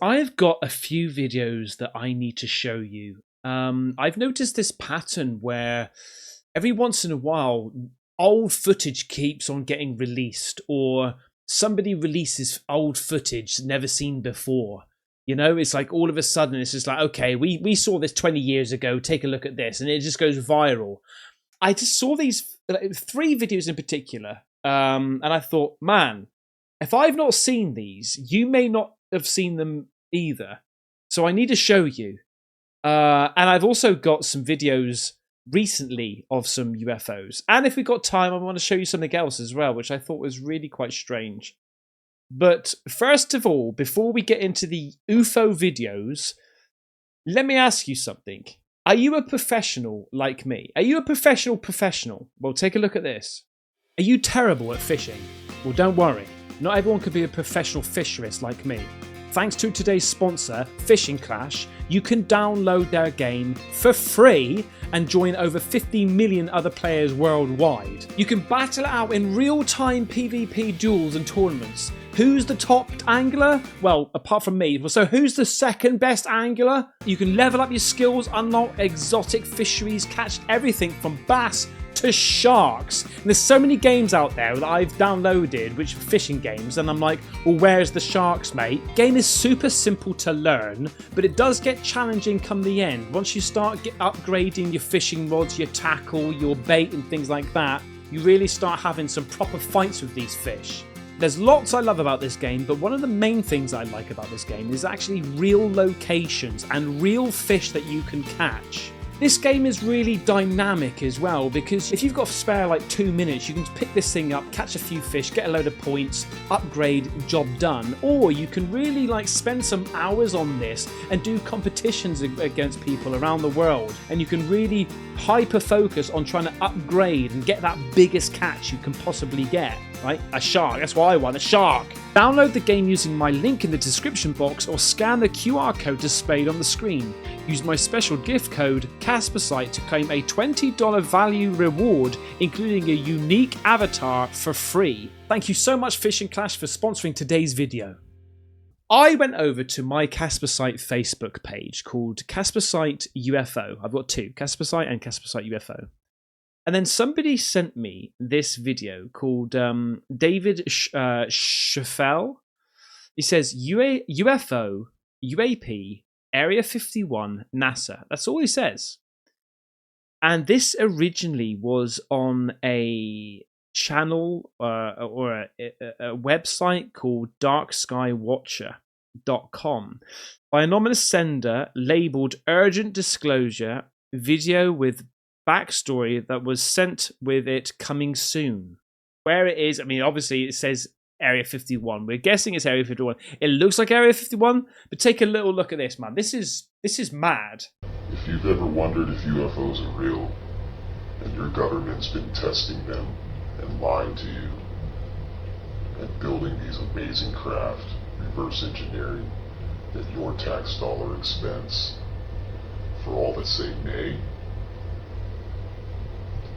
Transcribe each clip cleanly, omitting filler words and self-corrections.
I've got a few videos that I need to show you. I've noticed this pattern where every once in a while, old footage keeps on getting released, or somebody releases old footage never seen before. You know, it's like all of a sudden it's just like, okay, we saw this 20 years ago, take a look at this, and it just goes viral. I just saw these three videos in particular, and I thought, man, if I've not seen these, you may not have seen them either. So I need to show you. And I've also got some videos recently of some UFOs. And if we've got time, I want to show you something else as well, which I thought was really quite strange. But first of all, before we get into the UFO videos, let me ask you something. Are you a professional like me? Are you a professional? Well, take a look at this. Are you terrible at fishing? Well, don't worry. Not everyone can be a professional fisherist like me. Thanks to today's sponsor, Fishing Clash, you can download their game for free and join over 50 million other players worldwide. You can battle it out in real-time PvP duels and tournaments. Who's the top angler? Well, apart from me. So who's the second best angler? You can level up your skills, unlock exotic fisheries, catch everything from bass to sharks. And there's so many games out there that I've downloaded which are fishing games, and I'm like, well, where's the sharks, mate? Game is super simple to learn, but it does get challenging come the end. Once you start upgrading your fishing rods, your tackle, your bait and things like that, you really start having some proper fights with these fish. There's lots I love about this game, but one of the main things I like about this game is actually real locations and real fish that you can catch. This game is really dynamic as well, because if you've got spare like 2 minutes, you can pick this thing up, catch a few fish, get a load of points, upgrade, job done. Or you can really like spend some hours on this and do competitions against people around the world. And you can really hyper focus on trying to upgrade and get that biggest catch you can possibly get. Right? A shark, that's what I want, a shark. Download the game using my link in the description box or scan the QR code displayed on the screen. Use my special gift code Caspersight to claim a $20 value reward, including a unique avatar for free. Thank you so much Fishing Clash for sponsoring today's video. I went over to my Caspersight Facebook page called Caspersight UFO. I've got two, Caspersight and Caspersight UFO. And then somebody sent me this video called David Schaffel. He says UFO, UAP, Area 51, NASA. That's all he says. And this originally was on a channel or a website called darkskywatcher.com by anonymous sender labeled Urgent Disclosure Video with Backstory that was sent with it coming soon. Where it is, I mean, obviously it says Area 51. We're guessing it's Area 51. It looks like Area 51, but take a little look at this, man. This is mad. If you've ever wondered if UFOs are real, and your government's been testing them and lying to you, and building these amazing craft, reverse engineering, at your tax dollar expense, for all that say nay,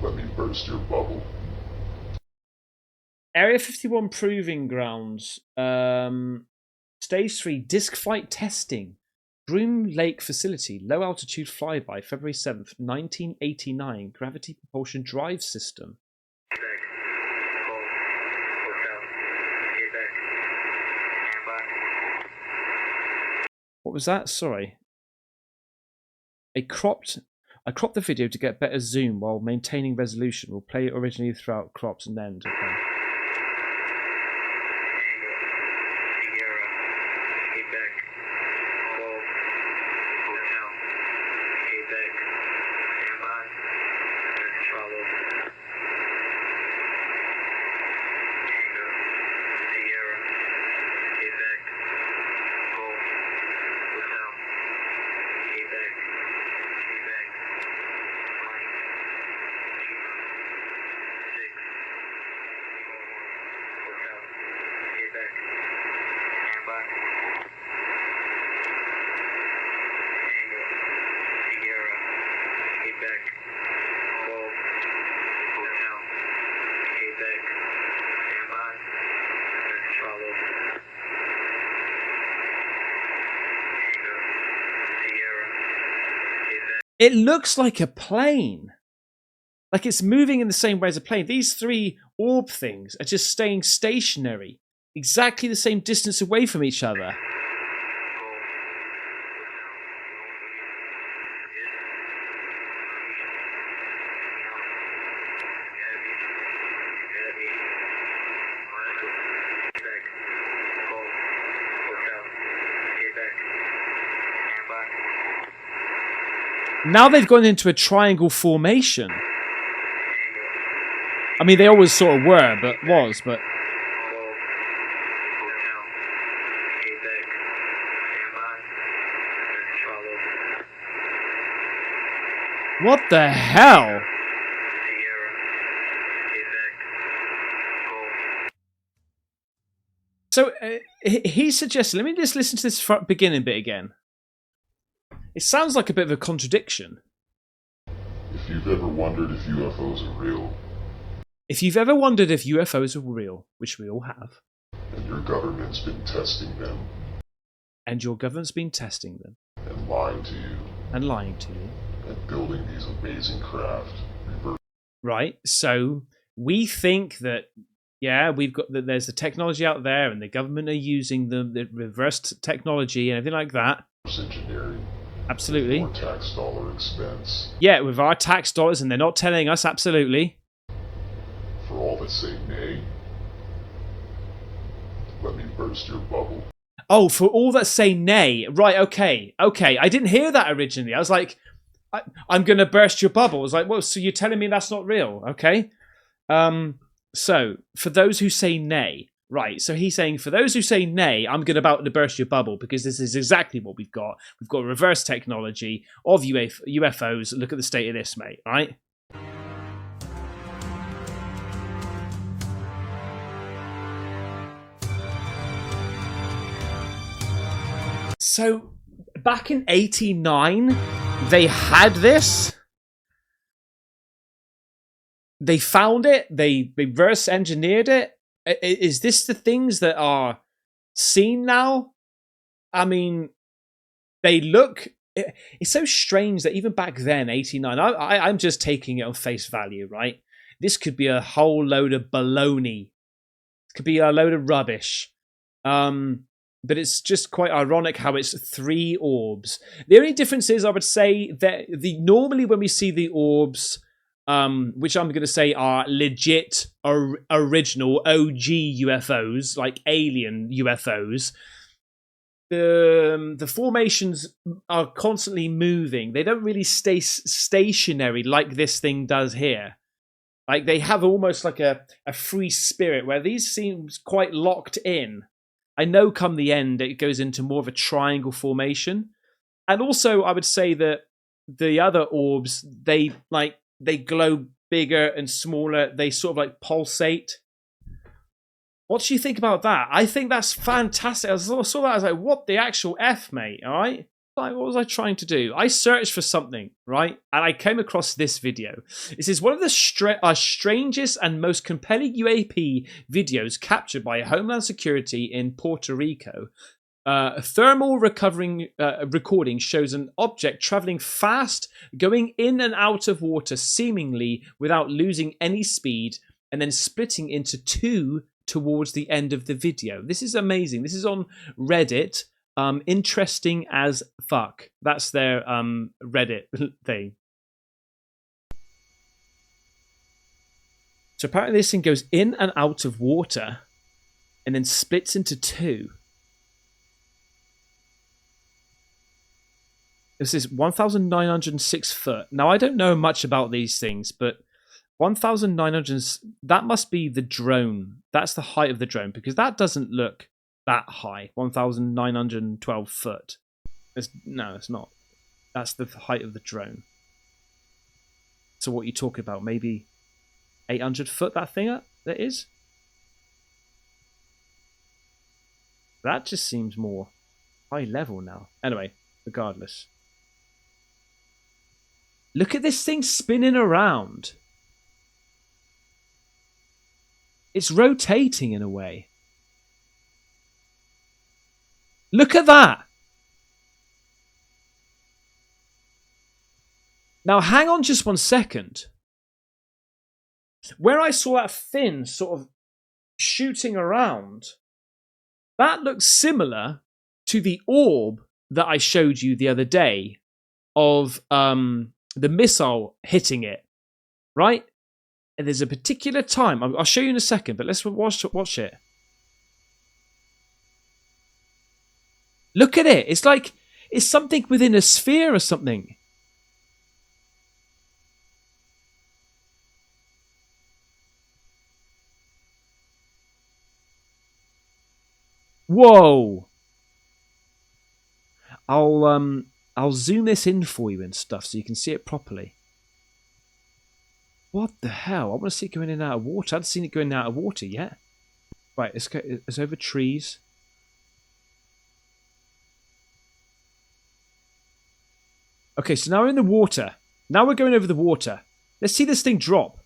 let me burst your bubble. Area 51 Proving Grounds. Stage 3 Disc Flight Testing. Groom Lake Facility. Low Altitude Flyby. February 7th, 1989. Gravity Propulsion Drive System. What was that? Sorry. I cropped the video to get better zoom while maintaining resolution. We'll play it originally throughout crops and end. Okay. It looks like a plane. Like it's moving in the same way as a plane. These three orb things are just staying stationary, exactly the same distance away from each other. Now they've gone into a triangle formation. I mean, they always sort of were, but... What the hell? So, he suggested... Let me just listen to this beginning bit again. It sounds like a bit of a contradiction. If you've ever wondered if UFOs are real... If you've ever wondered if UFOs are real, which we all have... And your government's been testing them... And your government's been testing them... And lying to you... And lying to you... And building these amazing craft... Right, so we think that... Yeah, we've got that. There's the technology out there, and the government are using the reversed technology and everything like that. Engineering. Absolutely. With more tax dollar expense. Yeah, with our tax dollars, and they're not telling us. Absolutely. For all that say nay, let me burst your bubble. Oh, for all that say nay. Right. Okay. I didn't hear that originally. I was like, I'm going to burst your bubble. I was like, well, so you're telling me that's not real? Okay. So, for those who say nay, right, so he's saying, for those who say nay, I'm about to burst your bubble, because this is exactly what we've got. We've got reverse technology of UFOs. Look at the state of this, mate, right? So, back in 89, they had this. They found it. They reverse engineered it. Is this the things that are seen now? I mean, they look... It's so strange that even back then, 89, I'm just taking it on face value, right? This could be a whole load of baloney. It could be a load of rubbish. But it's just quite ironic how it's three orbs. The only difference is, I would say, that normally when we see the orbs... which I'm going to say are legit, original, OG UFOs, like alien UFOs. The formations are constantly moving. They don't really stay stationary like this thing does here. Like, they have almost like a free spirit, where these seems quite locked in. I know come the end, it goes into more of a triangle formation. And also, I would say that the other orbs, they glow bigger and smaller. They sort of like pulsate. What do you think about that? I think that's fantastic. I saw that. I was like, what the actual F, mate? All right. Like, what was I trying to do? I searched for something, right? And I came across this video. This is one of the strangest and most compelling UAP videos captured by Homeland Security in Puerto Rico. A thermal recording shows an object traveling fast, going in and out of water seemingly without losing any speed, and then splitting into two towards the end of the video. This is amazing. This is on Reddit. Interesting as fuck. That's their Reddit thing. So apparently this thing goes in and out of water and then splits into two. This is 1,906 foot. Now, I don't know much about these things, but 1,900, that must be the drone. That's the height of the drone, because that doesn't look that high. 1,912 foot. No, it's not. That's the height of the drone. So what are you talking about? Maybe 800 foot, that thing that is? That just seems more high level now. Anyway, regardless. Look at this thing spinning around. It's rotating in a way. Look at that. Now, hang on just 1 second. Where I saw that fin sort of shooting around, that looks similar to the orb that I showed you the other day of the missile hitting it, right? And there's a particular time, I'll show you in a second, but let's watch it. Look at it. It's like it's something within a sphere or something. Whoa. I'll zoom this in for you and stuff so you can see it properly. What the hell? I want to see it going in and out of water. I haven't seen it going out of water yet. Right, it's over trees. Okay, so now we're in the water. Now we're going over the water. Let's see this thing drop.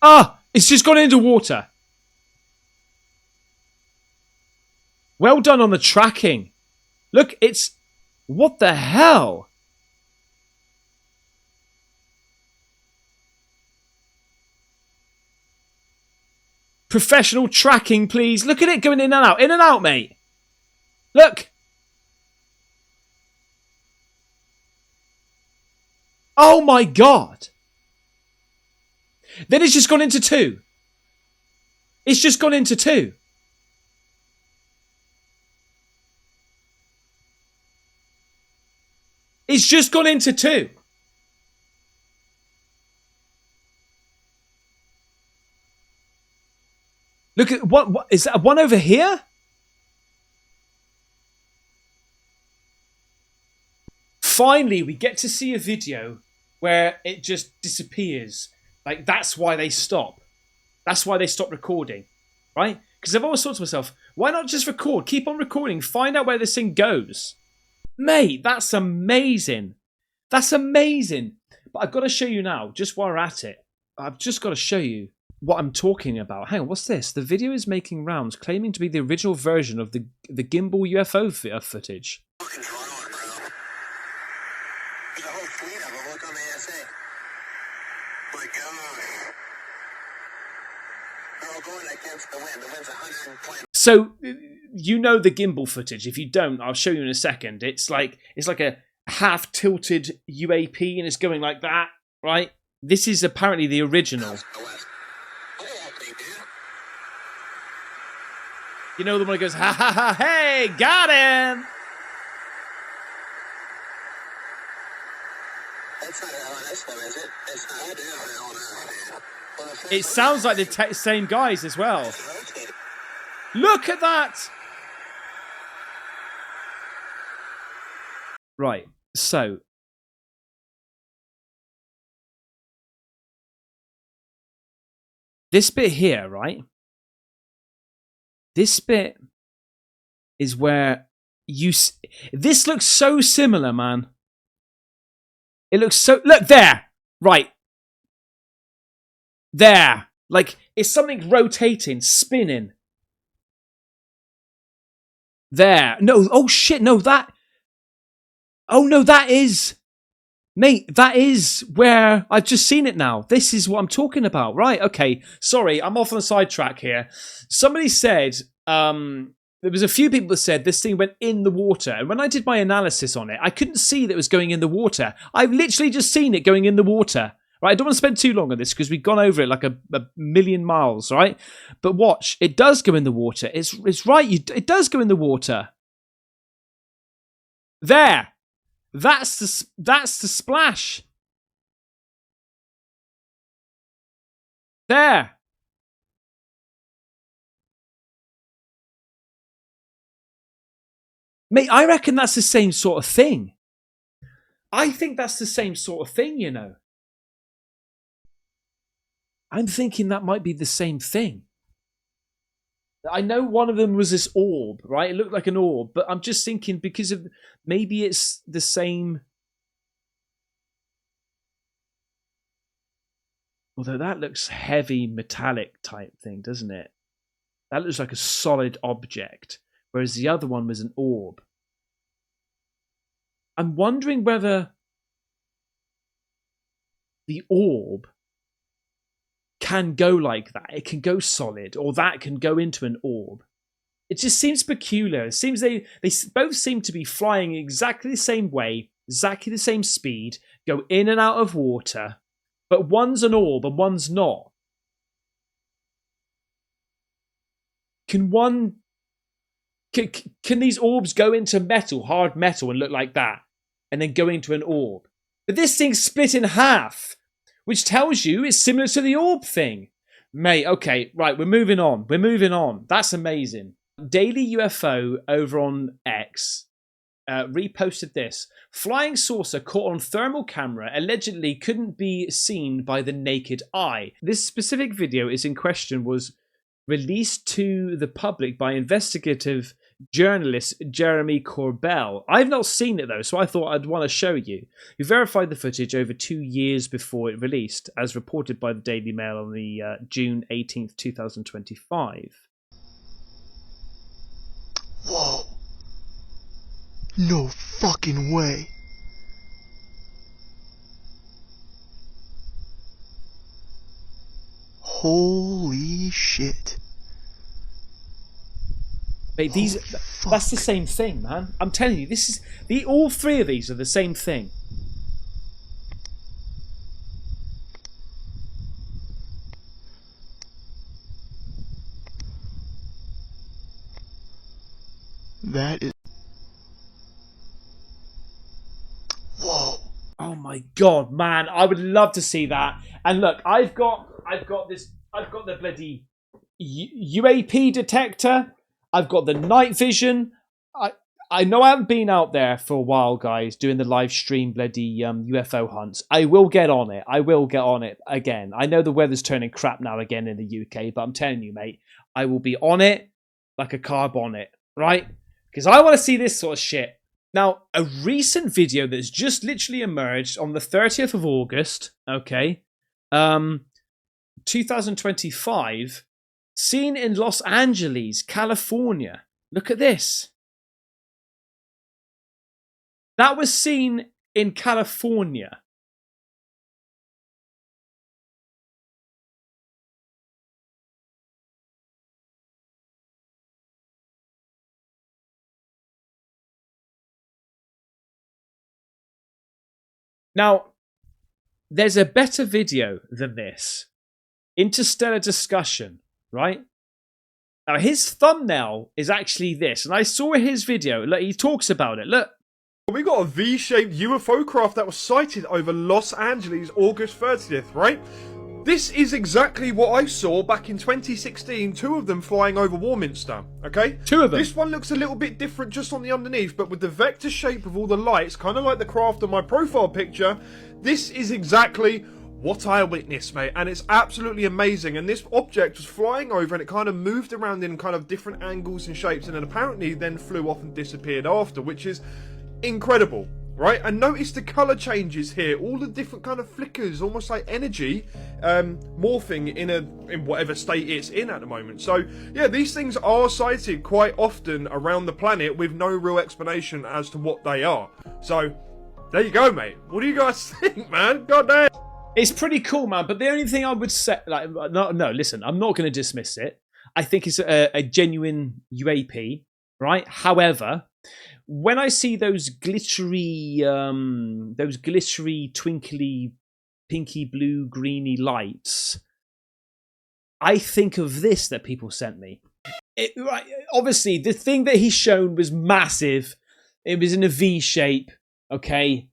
Ah! It's just gone into water. Well done on the tracking. Look, it's... What the hell? Professional tracking, please. Look at it going in and out. In and out, mate. Look. Oh my God. Then it's just gone into two. It's just gone into two. It's just gone into two. Look at what is that? One over here? Finally, we get to see a video where it just disappears. Like, that's why they stop. That's why they stop recording, right? Because I've always thought to myself, why not just record? Keep on recording. Find out where this thing goes. Mate, that's amazing. That's amazing. But I've got to show you now, just while we're at it. I've just got to show you what I'm talking about. Hang on, what's this? The video is making rounds, claiming to be the original version of the Gimbal UFO footage. So you know the gimbal footage. If you don't, I'll show you in a second. It's like a half tilted UAP and it's going like that, right? This is apparently the original. You know the one that goes, ha ha ha, hey, got him! That's not an honest one, is it? It's not. It sounds like the same guys as well. Look at that! Right, so this bit here, right? This bit is where you... This looks so similar, man. It looks so... Look, there! Right. There. Like, it's something rotating, spinning. There. No, oh shit, no, that... Oh no, that is... Mate, that is where... I've just seen it now. This is what I'm talking about. Right, okay. Sorry, I'm off on a sidetrack here. Somebody said... there was a few people that said this thing went in the water. And when I did my analysis on it, I couldn't see that it was going in the water. I've literally just seen it going in the water. Right, I don't want to spend too long on this because we've gone over it like a million miles, right? But watch, it does go in the water. It's right, it does go in the water. There. That's the splash. There. Mate, I reckon that's the same sort of thing. I think that's the same sort of thing, you know. I'm thinking that might be the same thing. I know one of them was this orb, right? It looked like an orb, but I'm just thinking because of maybe it's the same. Although that looks heavy metallic type thing, doesn't it? That looks like a solid object, whereas the other one was an orb. I'm wondering whether the orb can go like that. It can go solid, or that can go into an orb. It just seems peculiar. It seems they both seem to be flying exactly the same way, exactly the same speed, go in and out of water, but one's an orb and one's not. Can these orbs go into metal, hard metal, and look like that, and then go into an orb? But this thing's split in half, which tells you it's similar to the orb thing. Mate, okay, right, we're moving on. That's amazing. Daily UFO over on X reposted this. Flying saucer caught on thermal camera allegedly couldn't be seen by the naked eye. This specific video is in question was released to the public by investigative journalist Jeremy Corbell. I've not seen it though, so I thought I'd want to show you. He verified the footage over 2 years before it released, as reported by the Daily Mail on the June 18th, 2025. Whoa. No fucking way. Holy shit. Mate, that's the same thing, man. I'm telling you, all three of these are the same thing. That is... Whoa. Oh my god, man. I would love to see that. And look, I've got the bloody UAP detector. I've got the night vision. I know I haven't been out there for a while, guys, doing the live stream bloody UFO hunts. I will get on it. Again. I know the weather's turning crap now again in the UK, but I'm telling you, mate, I will be on it like a car bonnet, right? Because I want to see this sort of shit. Now, a recent video that's just literally emerged on the 30th of August, okay, 2025, seen in Los Angeles, California. Look at this. That was seen in California. Now, there's a better video than this. Interstellar discussion, right? Now, his thumbnail is actually this, and I saw his video. Look, he talks about it. Look. We got a V-shaped UFO craft that was sighted over Los Angeles August 30th, right? This is exactly what I saw back in 2016, 2 of them flying over Warminster, okay? 2 of them. This one looks a little bit different just on the underneath, but with the vector shape of all the lights, kind of like the craft on my profile picture, this is exactly what I witnessed, mate, and it's absolutely amazing. And this object was flying over and it kind of moved around in kind of different angles and shapes, and then apparently then flew off and disappeared after, which is incredible, right? And notice the color changes here, all the different kind of flickers, almost like energy morphing in whatever state it's in at the moment. So yeah, these things are sighted quite often around the planet with no real explanation as to what they are. So there you go, mate. What do you guys think, man? God damn. It's pretty cool, man. But the only thing I would say, like, no, listen, I'm not going to dismiss it. I think it's a genuine UAP, right? However, when I see those glittery, twinkly, pinky blue, greeny lights, I think of this that people sent me. Obviously, the thing that he's shown was massive. It was in a V shape, okay?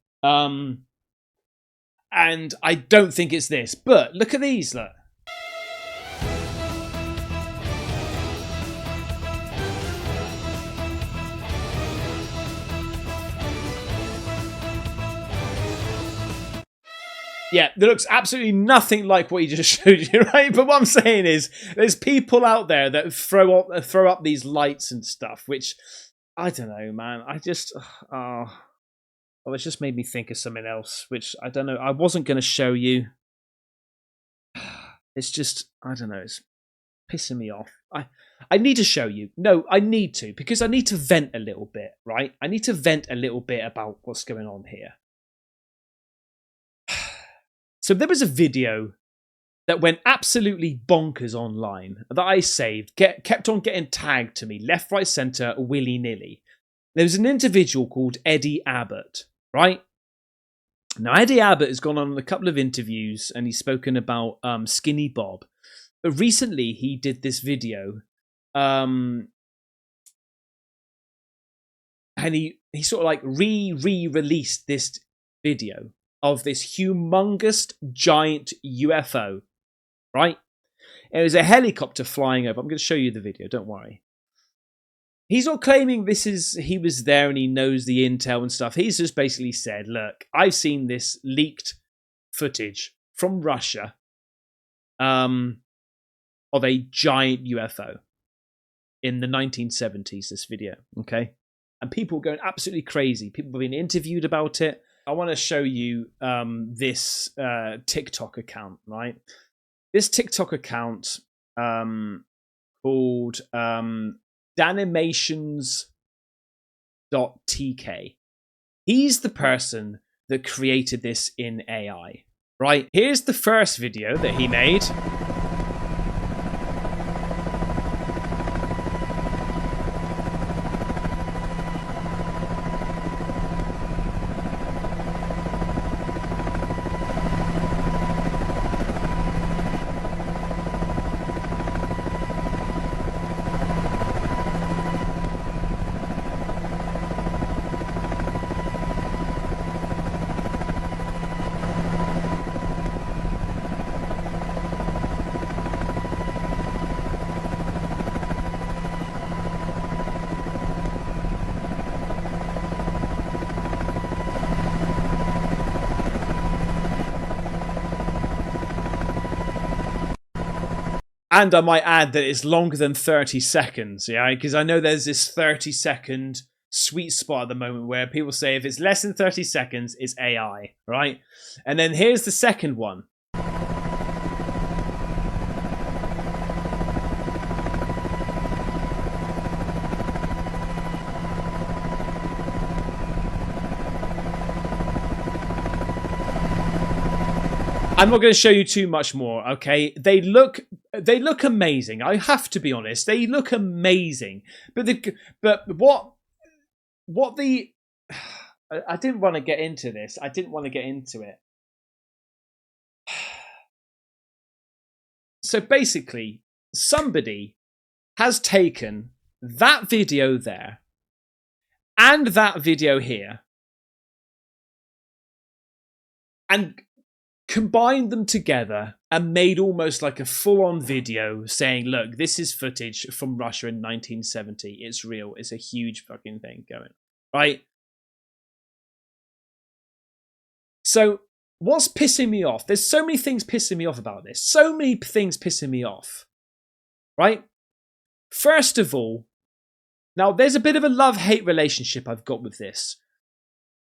And I don't think it's this. But look at these, look. Yeah, that looks absolutely nothing like what he just showed you, right? But what I'm saying is, there's people out there that throw up these lights and stuff, which, I don't know, man. It's just made me think of something else, which, I don't know, I wasn't going to show you. It's just, I don't know, it's pissing me off. I need to show you. No, I need to, because I need to vent a little bit, right? I need to vent a little bit about what's going on here. So there was a video that went absolutely bonkers online that I saved, kept on getting tagged to me, left, right, centre, willy-nilly. There was an individual called Eddie Abbott, right? Now, Eddie Abbott has gone on a couple of interviews and he's spoken about Skinny Bob. But recently, he did this video, and he sort of like re-released this video of this humongous giant UFO, right? It was a helicopter flying over. I'm going to show you the video, don't worry. He's not claiming he was there and he knows the intel and stuff. He's just basically said, look, I've seen this leaked footage from Russia of a giant UFO in the 1970s, this video, okay? And people were going absolutely crazy. People were being interviewed about it. I want to show you this TikTok account, right? This TikTok account called Danimations.tk. He's the person that created this in AI, right? Here's the first video that he made. And I might add that it's longer than 30 seconds, yeah? Because I know there's this 30-second sweet spot at the moment where people say if it's less than 30 seconds, it's AI, right? And then here's the second one. I'm not going to show you too much more, okay? They look amazing. I have to be honest. They look amazing. But what the I didn't want to get into this. I didn't want to get into it. So basically, somebody has taken that video there and that video here and combined them together and made almost like a full-on video saying, look, this is footage from Russia in 1970. It's real. It's a huge fucking thing going, right? So what's pissing me off? There's so many things pissing me off about this. So many things pissing me off, right? First of all, now there's a bit of a love-hate relationship I've got with this.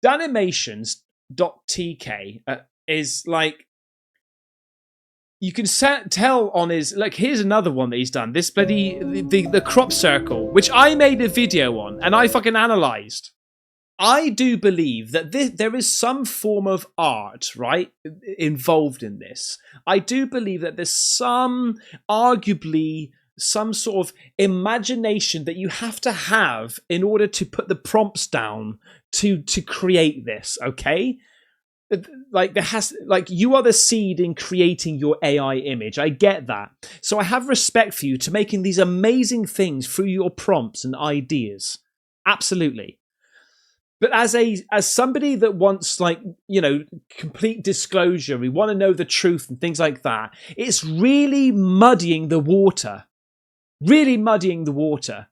Danimations.tk is like, you can tell on his, like, here's another one that he's done. This bloody, the crop circle, which I made a video on and I fucking analysed. I do believe that there is some form of art, right, involved in this. I do believe that there's arguably some sort of imagination that you have to have in order to put the prompts down to create this, okay? Like you are the seed in creating your AI image. I get that. So I have respect for you to making these amazing things through your prompts and ideas. Absolutely. But as somebody that wants, like, you know, complete disclosure, we want to know the truth and things like that, it's really muddying the water. Really muddying the water.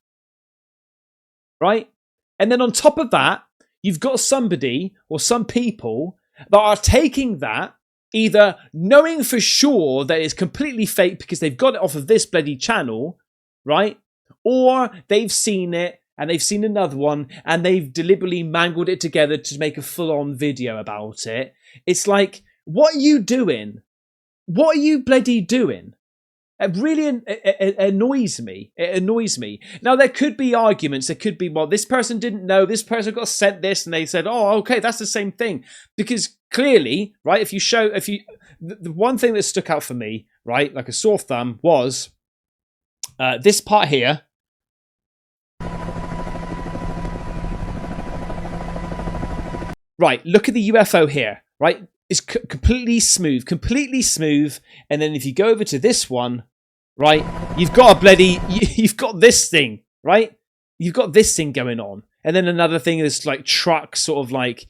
Right? And then on top of that, you've got somebody or some people that are taking that, either knowing for sure that it's completely fake because they've got it off of this bloody channel, right? Or they've seen it and they've seen another one and they've deliberately mangled it together to make a full-on video about it. It's like, what are you doing? What are you bloody doing? It really it annoys me. It annoys me. Now, there could be arguments. There could be, well, this person didn't know. This person got sent this, and they said, oh, okay, that's the same thing. Because clearly, right, the one thing that stuck out for me, right, like a sore thumb, was this part here. Right, look at the UFO here, right? It's completely smooth. And then if you go over to this one, right, you've got you've got this thing, right? You've got this thing going on. And then another thing is like truck sort of like,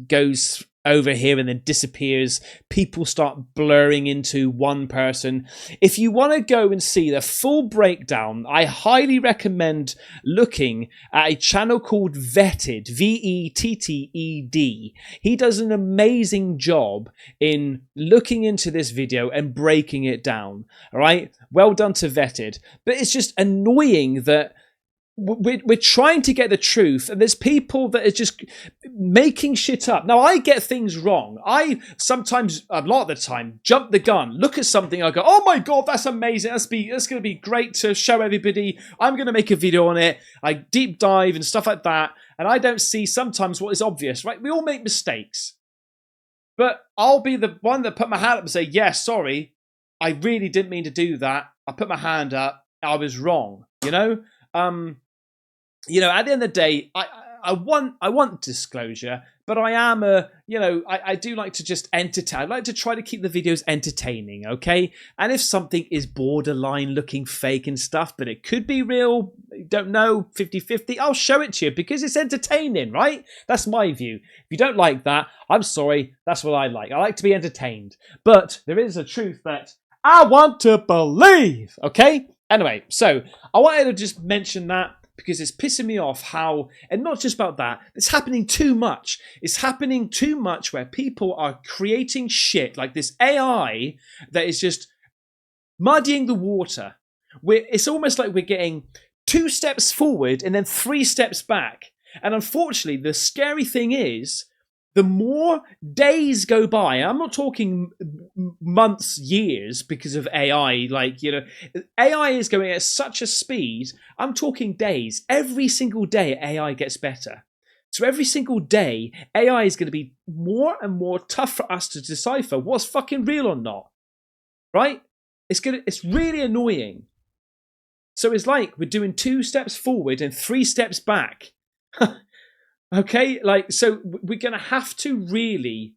goes over here and then disappears. People start blurring into one person. If you want to go and see the full breakdown, I highly recommend looking at a channel called Vetted, Vetted. He does an amazing job in looking into this video and breaking it down. All right, well done to Vetted. But it's just annoying that we're trying to get the truth, and there's people that are just making shit up. Now, I get things wrong. I sometimes, a lot of the time, jump the gun, look at something, I go, oh my God, that's amazing. That's going to be great to show everybody. I'm going to make a video on it. I deep dive and stuff like that. And I don't see sometimes what is obvious, right? We all make mistakes. But I'll be the one that put my hand up and say, yeah, sorry, I really didn't mean to do that. I put my hand up. I was wrong, at the end of the day, I want disclosure, but I am I do like to just entertain. I like to try to keep the videos entertaining, okay? And if something is borderline looking fake and stuff, but it could be real, don't know, 50-50, I'll show it to you because it's entertaining, right? That's my view. If you don't like that, I'm sorry, that's what I like. I like to be entertained. But there is a truth that I want to believe, okay? Anyway, so I wanted to just mention that, because it's pissing me off how, and not just about that, it's happening too much. It's happening too much where people are creating shit like this AI that is just muddying the water. It's almost like we're getting 2 steps forward and then 3 steps back. And unfortunately, the scary thing is, the more days go by, I'm not talking months, years, because of AI, AI is going at such a speed, I'm talking days. Every single day, AI gets better. So every single day, AI is going to be more and more tough for us to decipher what's fucking real or not. Right? It's really annoying. So it's like we're doing 2 steps forward and 3 steps back. Okay, so we're going to have to really,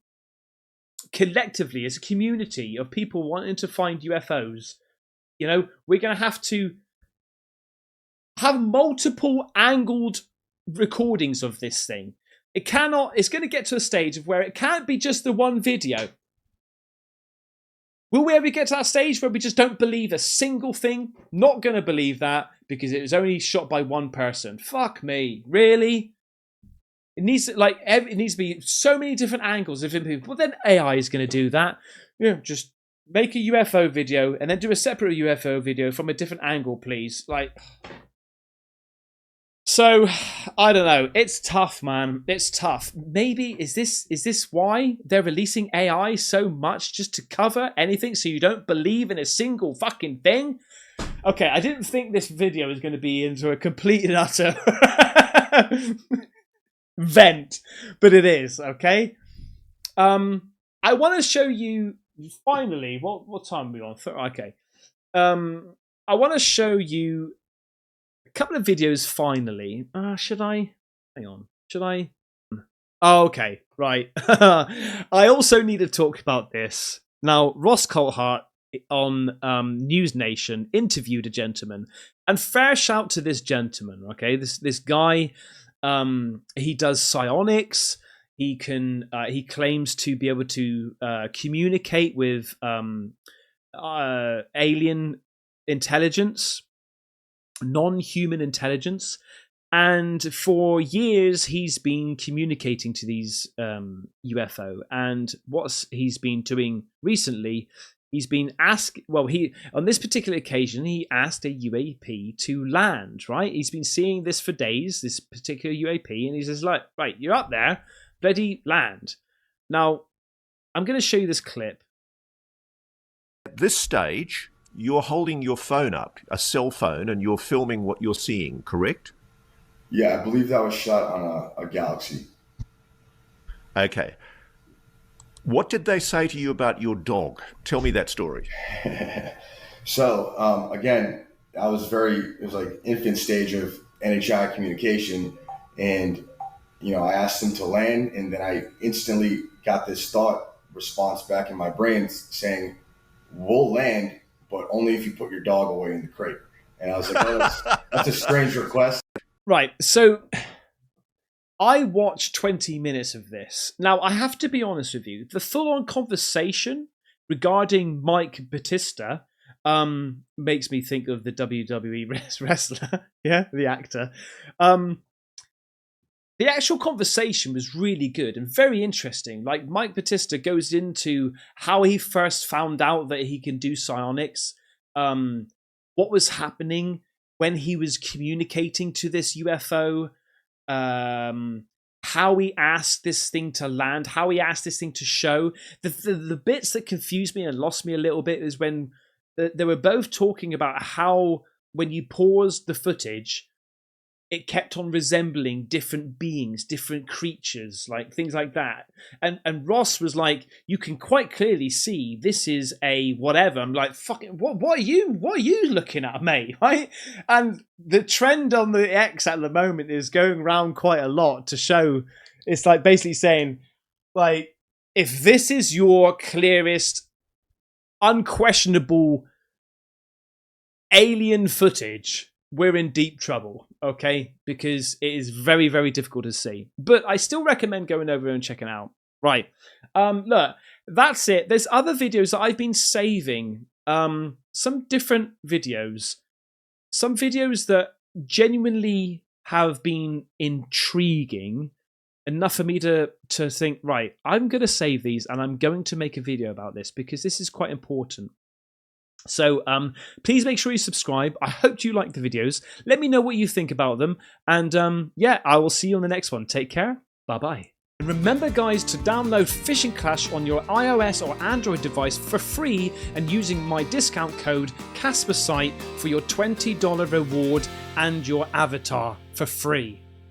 collectively, as a community of people wanting to find UFOs, we're going to have multiple angled recordings of this thing. It's going to get to a stage of where it can't be just the one video. Will we ever get to that stage where we just don't believe a single thing? Not going to believe that because it was only shot by one person. Fuck me. Really? It needs to be so many different angles of people. Well, then AI is going to do that. Just make a UFO video and then do a separate UFO video from a different angle, please. So I don't know. It's tough, man. It's tough. Maybe is this why they're releasing AI so much, just to cover anything so you don't believe in a single fucking thing? Okay, I didn't think this video was going to be into a complete and utter vent, but it is, okay? I want to show you finally what time are we on? Okay. I want to show you a couple of videos finally. Should I oh, okay, right. I also need to talk about this now. Ross Coulthart on News Nation interviewed a gentleman, and fair shout to this gentleman, okay? This guy, he does psionics. He claims to be able to communicate with alien intelligence, non-human intelligence, and for years he's been communicating to these UFO. And what he's been doing recently, he's been on this particular occasion, he asked a UAP to land, right? He's been seeing this for days, this particular UAP, and he says, right, you're up there, bloody land. Now, I'm going to show you this clip. this stage, you're holding your phone up, a cell phone, and you're filming what you're seeing, correct? Yeah, I believe that was shot on a Galaxy. Okay. What did they say to you about your dog? Tell me that story. So, again, it was like infant stage of NHI communication. And, I asked him to land, and then I instantly got this thought response back in my brain saying, we'll land, but only if you put your dog away in the crate. And I was like, oh, that's a strange request. Right, so I watched 20 minutes of this. Now, I have to be honest with you. The full-on conversation regarding Mike Batista makes me think of the WWE wrestler, yeah, the actor. The actual conversation was really good and very interesting. Like, Mike Batista goes into how he first found out that he can do psionics, what was happening when he was communicating to this UFO, how he asked this thing to land, how he asked this thing to show. The bits that confused me and lost me a little bit is when they were both talking about how when you paused the footage, it kept on resembling different beings, different creatures, like things like that. And Ross was like, you can quite clearly see this is a whatever. I'm like, fucking, what are you looking at, mate? Right? And the trend on the X at the moment is going around quite a lot to show, it's like basically saying, like, if this is your clearest, unquestionable alien footage, we're in deep trouble, okay? Because it is very, very difficult to see. But I still recommend going over and checking it out. Right. Look, that's it. There's other videos that I've been saving. Some different videos. Some videos that genuinely have been intriguing enough for me to think, right, I'm going to save these and I'm going to make a video about this because this is quite important. So please make sure you subscribe. I hope you like the videos. Let me know what you think about them. And yeah, I will see you on the next one. Take care. Bye-bye. And remember, guys, to download Fishing Clash on your iOS or Android device for free and using my discount code Caspersight for your $20 reward and your avatar for free.